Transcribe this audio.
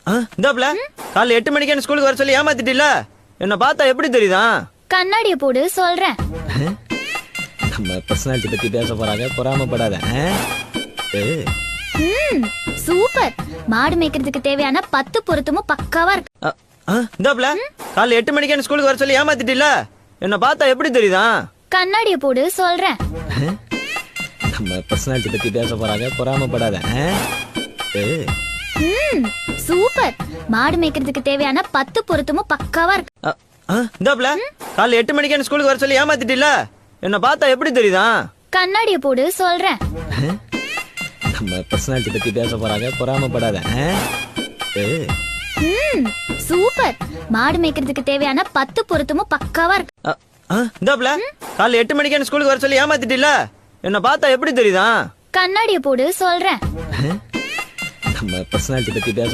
இந்தாப்ல காலைல 8 மணிக்கு என்ன ஸ்கூலுக்கு வர சொல்லி ஏமாத்திட்டில. என்ன பார்த்தா எப்படி தெரியுதா? கண்ணாடிய போடு சொல்றேன். நம்ம பர்சனாலிட்டி பத்தி பேச போறாங்க, பொறாமப்படாத. சூப்பர். மாடு மேய்க்கிறதுக்கு தேவையான 10 பொருத்தமும் பக்காவா இருக்கு. இந்தாப்ல காலைல 8 மணிக்கு என்ன ஸ்கூலுக்கு வர சொல்லி ஏமாத்திட்டில. என்ன பார்த்தா எப்படி தெரியுதா? கண்ணாடிய போடு சொல்றேன். நம்ம பர்சனாலிட்டி பத்தி பேச போறாங்க, பொறாமப்படாத. சூப்பர். மாடு மேய்க்கிறதுக்கு தேவையான 10 பொருத்தமும் பக்காவா இருக்கு. இந்தாப்ல காலைல 8 மணிக்கு என்ன ஸ்கூலுக்கு வர சொல்லி ஏமாத்திட்டில. என்ன பார்த்தா எப்படி தெரியுதா? கண்ணாடிய போடு சொல்றேன். நம்ம பர்சனாலிட்டி பத்தி பேச போறாங்க, பொறாமப்படாத. சூப்பர். மாடு மேய்க்கிறதுக்கு தேவையான 10 பொருத்தமும் பக்காவா இருக்கு. இந்தாப்ல காலைல 8 மணிக்கு என்ன ஸ்கூலுக்கு வர சொல்லி ஏமாத்திட்டில. என்ன பார்த்தா எப்படி தெரியுதா? கண்ணாடிய போடு சொல்றேன். நம்ம பர்சனாலிட்டி பத்தி பேச